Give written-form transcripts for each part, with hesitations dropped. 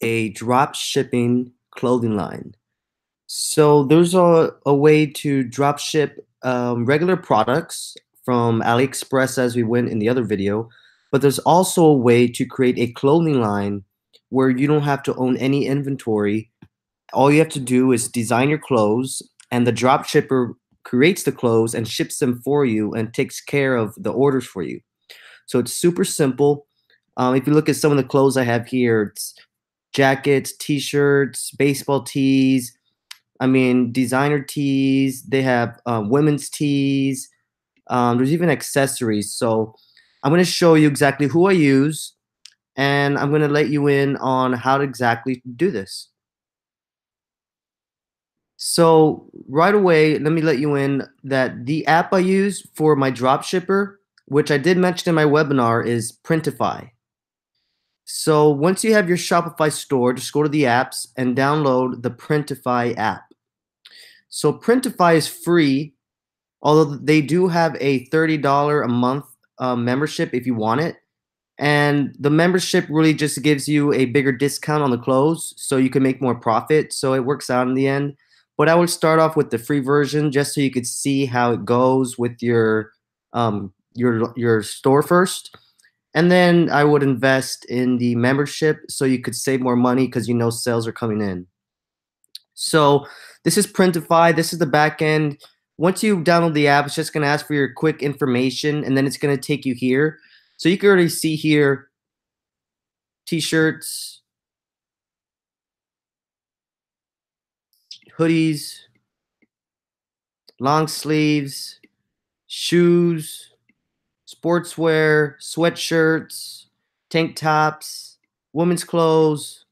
a drop shipping clothing line. So there's a way to drop ship regular products from AliExpress as we went in the other video, but there's also a way to create a clothing line where you don't have to own any inventory. All you have to do is design your clothes, and the drop shipper creates the clothes and ships them for you and takes care of the orders for you. So it's super simple. If you look at some of the clothes I have here, it's jackets, t-shirts, baseball tees. I mean, designer tees. They have women's tees. There's even accessories. So I'm going to show you exactly who I use, and I'm going to let you in on how to exactly do this. So right away, let me let you in that the app I use for my drop shipper, which I did mention in my webinar, is Printify. So once you have your Shopify store, just go to the apps and download the Printify app. So Printify is free, although they do have a $30 a month membership if you want it. And the membership really just gives you a bigger discount on the clothes so you can make more profit. So it works out in the end. But I would start off with the free version just so you could see how it goes with your store first. And then I would invest in the membership so you could save more money because you know sales are coming in. So this is Printify. This is the back end. Once you download the app, it's just going to ask for your quick information, and then it's going to take you here. So you can already see here t-shirts, hoodies, long sleeves, shoes, sportswear, sweatshirts, tank tops, women's clothes,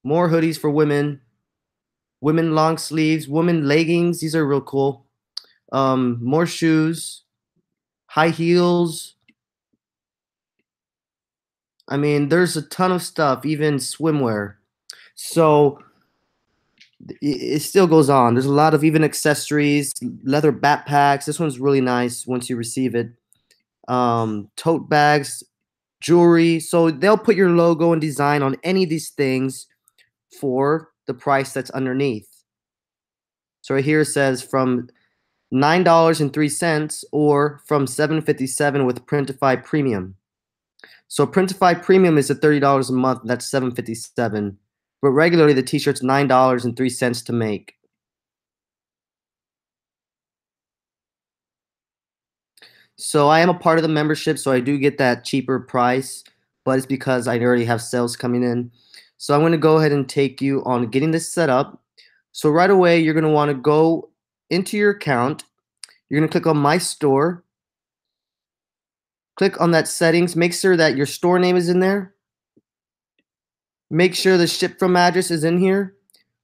more hoodies for women, women long sleeves, women leggings. These are real cool. More shoes, high heels. I mean, there's a ton of stuff, even swimwear. So it still goes on. There's a lot of even accessories, leather backpacks. This one's really nice once you receive it. Tote bags, jewelry. So they'll put your logo and design on any of these things for the price that's underneath. So right here it says from $9.03 or from $7.57 with Printify Premium. So Printify Premium is at $30 a month. That's $7.57. But regularly the t-shirt's $9.03 to make. So I am a part of the membership, so I do get that cheaper price, but it's because I already have sales coming in. So I'm going to go ahead and take you on getting this set up. So right away, you're going to want to go into your account. You're going to click on My Store. Click on that settings. Make sure that your store name is in there. Make sure the ship from address is in here,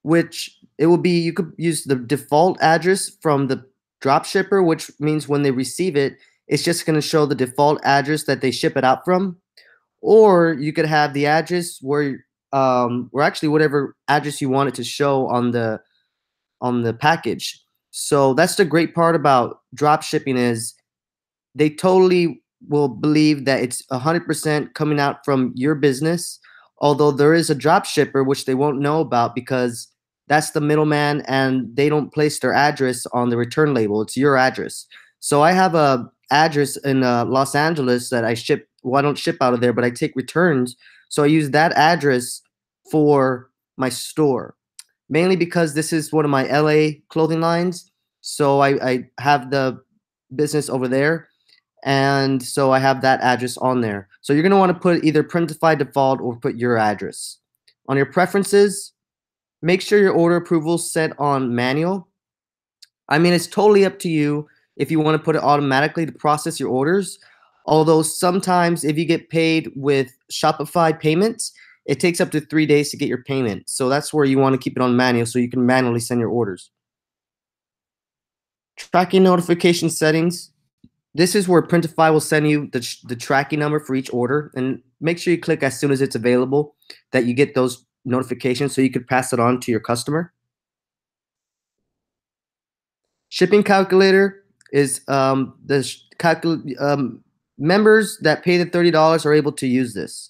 which it will be, you could use the default address from the drop shipper, which means when they receive it, it's just going to show the default address that they ship it out from. Or you could have the address where or actually whatever address you want it to show on the package. So that's the great part about drop shipping is they totally will believe that it's 100% coming out from your business, although there is a drop shipper which they won't know about because that's the middleman and they don't place their address on the return label. It's your address. So I have a address in Los Angeles that I ship. Well, I don't ship out of there, but I take returns. So I use that address for my store, mainly because this is one of my LA clothing lines. So I have the business over there. And so I have that address on there. So you're going to want to put either Printify default or put your address. On your preferences, make sure your order approval is set on manual. I mean, it's totally up to you if you want to put it automatically to process your orders. Although sometimes if you get paid with Shopify payments, it takes up to 3 days to get your payment. So that's where you want to keep it on manual so you can manually send your orders. Tracking notification settings. This is where Printify will send you the tracking number for each order, and make sure you click as soon as it's available that you get those notifications so you can pass it on to your customer. Shipping calculator is members that pay the $30 are able to use this.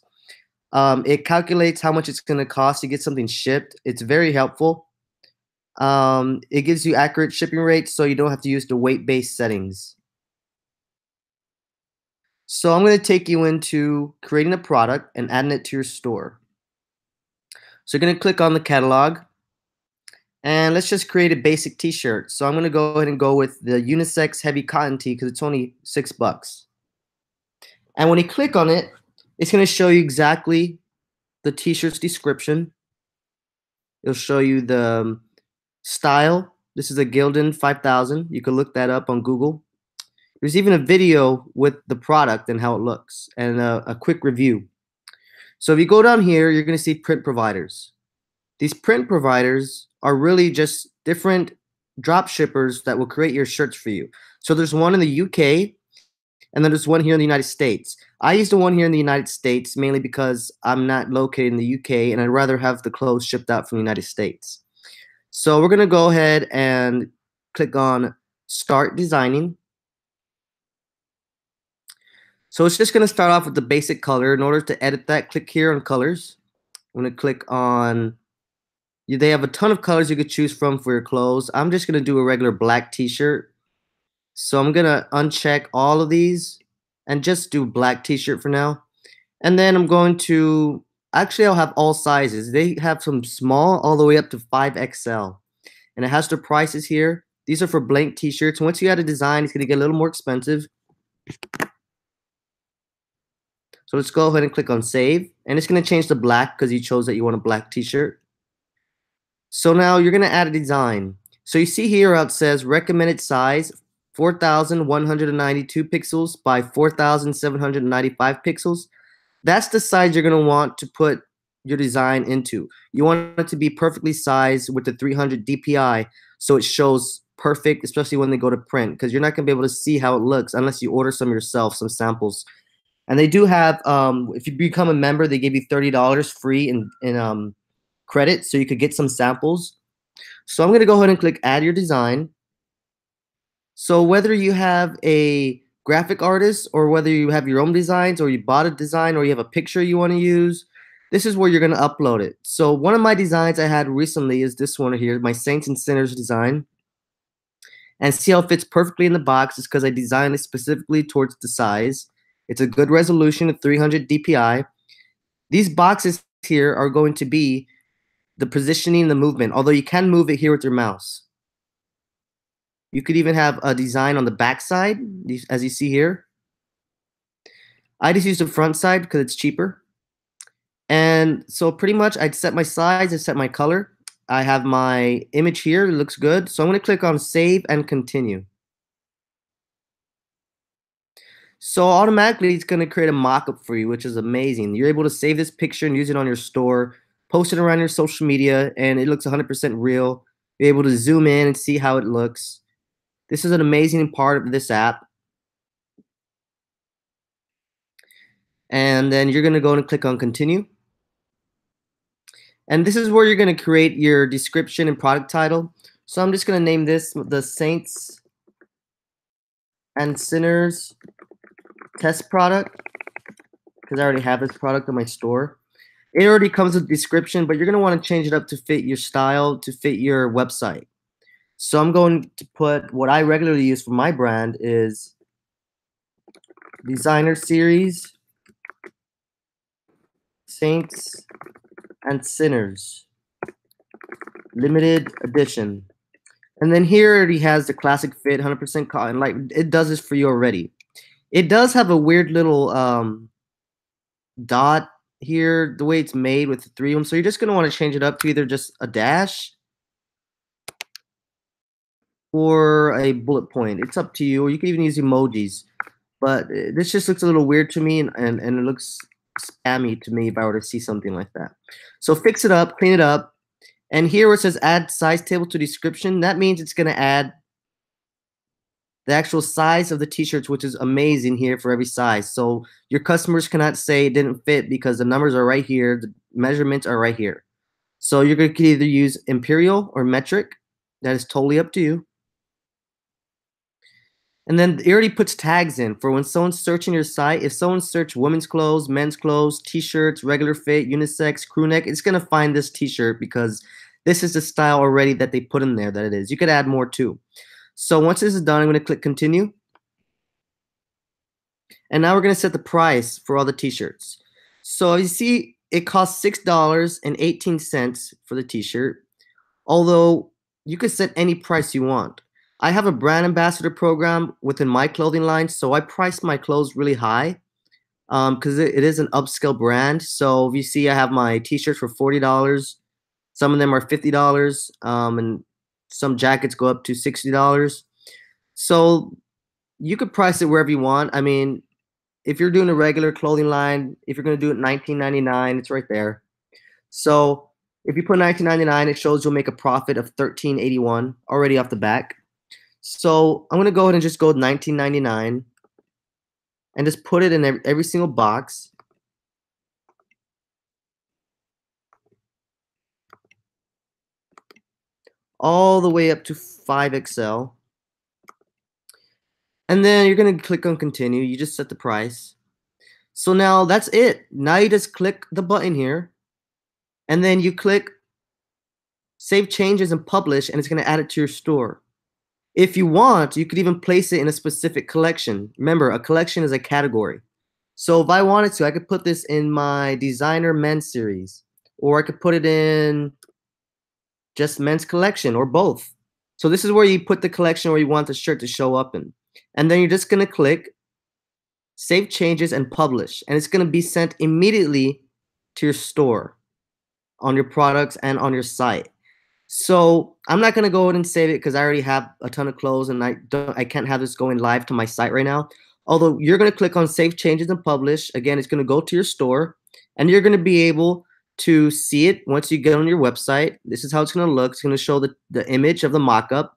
It calculates how much it's going to cost to get something shipped. It's very helpful. It gives you accurate shipping rates, so you don't have to use the weight-based settings. So I'm going to take you into creating a product and adding it to your store. So you're going to click on the catalog, and let's just create a basic t-shirt. So I'm going to go ahead and go with the unisex heavy cotton tee because it's only $6. And when you click on it, it's going to show you exactly the t-shirt's description. It'll show you the style. This is a Gildan 5000. You can look that up on Google. There's even a video with the product and how it looks and a quick review. So if you go down here, you're going to see print providers. These print providers are really just different drop shippers that will create your shirts for you. So there's one in the UK, and then there's one here in the United States. I use the one here in the United States mainly because I'm not located in the UK, and I'd rather have the clothes shipped out from the United States. So we're going to go ahead and click on Start Designing. So it's just going to start off with the basic color. In order to edit that, click here on Colors. I'm going to click on, they have a ton of colors you could choose from for your clothes. I'm just going to do a regular black t-shirt. So I'm going to uncheck all of these and just do black t-shirt for now. And then I'm going to, actually I'll have all sizes. They have some small all the way up to 5XL. And it has the prices here. These are for blank t-shirts. Once you add a design, it's going to get a little more expensive. So let's go ahead and click on Save. And it's going to change to black because you chose that you want a black t-shirt. So now you're going to add a design. So you see here how it says recommended size 4,192 pixels by 4,795 pixels. That's the size you're going to want to put your design into. You want it to be perfectly sized with the 300 DPI so it shows perfect, especially when they go to print, because you're not going to be able to see how it looks unless you order some yourself, some samples. And they do have, if you become a member, they give you $30 free in credit, so you could get some samples. So I'm going to go ahead and click Add Your Design. So whether you have a graphic artist or whether you have your own designs or you bought a design or you have a picture you want to use, this is where you're going to upload it. So one of my designs I had recently is this one here, my Saints and Sinners design. And see how it fits perfectly in the box. It's because I designed it specifically towards the size. It's a good resolution of 300 DPI. These boxes here are going to be the positioning, the movement, although you can move it here with your mouse. You could even have a design on the back side, as you see here. I just use the front side because it's cheaper. And so pretty much I'd set my size, I set my color. I have my image here, it looks good. So I'm going to click on Save and Continue. So automatically it's going to create a mock-up for you, which is amazing. You're able to save this picture and use it on your store, post it around your social media, and it looks 100% real. You're able to zoom in and see how it looks. This is an amazing part of this app. And then you're going to go and click on Continue. And this is where you're going to create your description and product title. So I'm just going to name this the Saints and Sinners test product because I already have this product in my store. It already comes with a description, but you're going to want to change it up to fit your style, to fit your website. So I'm going to put what I regularly use for my brand is Designer Series Saints and Sinners limited edition. And then here it already has the classic fit, 100% cotton. Like it does this for you already. It does have a weird little dot here, the way it's made with the 3 of them. So you're just going to want to change it up to either just a dash or a bullet point. It's up to you. Or you can even use emojis. But this just looks a little weird to me, and it looks spammy to me if I were to see something like that. So fix it up, clean it up. And here where it says add size table to description, that means it's going to add the actual size of the t-shirts, which is amazing here for every size. So your customers cannot say it didn't fit because the numbers are right here. The measurements are right here. So you're going to either use imperial or metric. That is totally up to you. And then it already puts tags in for when someone's searching your site. If someone search women's clothes, men's clothes, t-shirts, regular fit, unisex, crew neck, it's gonna find this t-shirt because this is the style already that they put in there that it is. You could add more too. So once this is done, I'm gonna click continue. And now we're gonna set the price for all the t-shirts. So you see, it costs $6.18 for the t-shirt, although you could set any price you want. I have a brand ambassador program within my clothing line, so I price my clothes really high because it is an upscale brand. So if you see, I have my t-shirts for $40. Some of them are $50, and some jackets go up to $60. So you could price it wherever you want. I mean, if you're doing a regular clothing line, if you're going to do it $19.99, it's right there. So if you put $19.99, it shows you'll make a profit of $13.81 already off the back. So I'm going to go ahead and just go with $19.99 and just put it in every single box. All the way up to 5XL. And then you're going to click on continue. You just set the price. So now that's it. Now you just click the button here. And then you click save changes and publish, and it's going to add it to your store. If you want, you could even place it in a specific collection. Remember, a collection is a category. So if I wanted to, I could put this in my designer men's series, or I could put it in just men's collection, or both. So this is where you put the collection where you want the shirt to show up in. And then you're just going to click save changes and publish, and it's going to be sent immediately to your store on your products and on your site. So I'm not going to go ahead and save it because I already have a ton of clothes and I can't have this going live to my site right now. Although you're going to click on save changes and publish. Again, it's going to go to your store and you're going to be able to see it once you get on your website. This is how it's going to look. It's going to show the image of the mockup.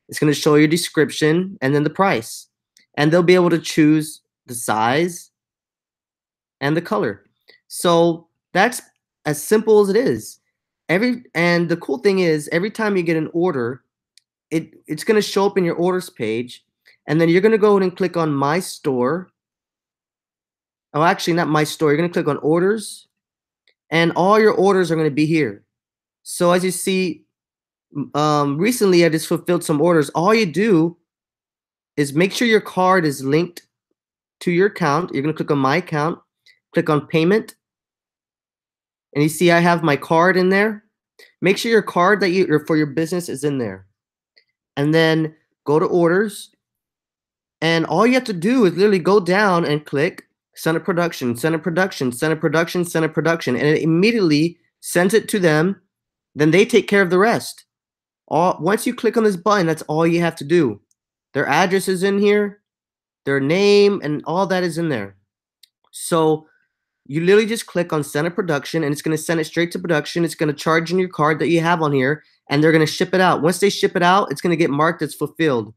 It's going to show your description and then the price. And they'll be able to choose the size and the color. So that's as simple as it is. And the cool thing is, every time you get an order, it's going to show up in your orders page, and then you're going to go ahead and click on my store. Oh, actually, not my store. You're going to click on orders, and all your orders are going to be here. So as you see, recently I just fulfilled some orders. All you do is make sure your card is linked to your account. You're going to click on my account, click on payment, and you see I have my card in there. Make sure your card that for your business is in there. And then go to orders. And all you have to do is literally go down and click send a production, send a production, send a production, send a production. And it immediately sends it to them. Then they take care of the rest. Once you click on this button, that's all you have to do. Their address is in here, their name, and all that is in there. So you literally just click on send a production, and it's going to send it straight to production. It's going to charge in your card that you have on here, and they're going to ship it out. Once they ship it out, it's going to get marked as fulfilled.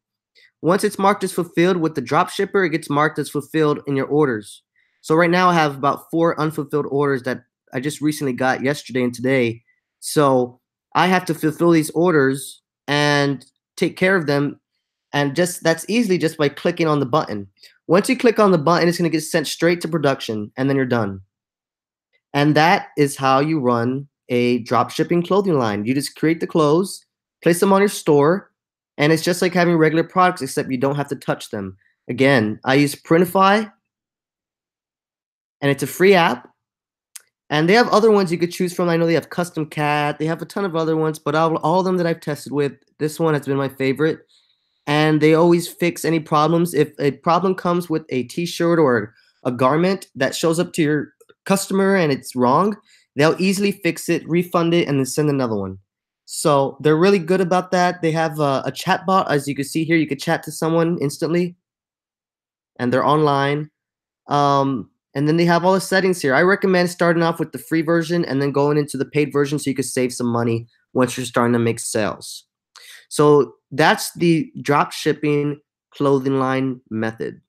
Once it's marked as fulfilled with the drop shipper, it gets marked as fulfilled in your orders. So right now I have about 4 unfulfilled orders that I just recently got yesterday and today. So I have to fulfill these orders and take care of them. And that's easily just by clicking on the button. Once you click on the button, it's going to get sent straight to production, and then you're done. And that is how you run a drop shipping clothing line. You just create the clothes, place them on your store, and it's just like having regular products, except you don't have to touch them. Again, I use Printify, and it's a free app. And they have other ones you could choose from. I know they have Custom Cat. They have a ton of other ones, but all of them that I've tested with, this one has been my favorite. And they always fix any problems. If a problem comes with a t-shirt or a garment that shows up to your customer and it's wrong, they'll easily fix it, refund it, and then send another one. So they're really good about that. They have a chat bot. As you can see here, you could chat to someone instantly, and they're online. And then they have all the settings here. I recommend starting off with the free version and then going into the paid version so you can save some money once you're starting to make sales. So that's the drop shipping clothing line method.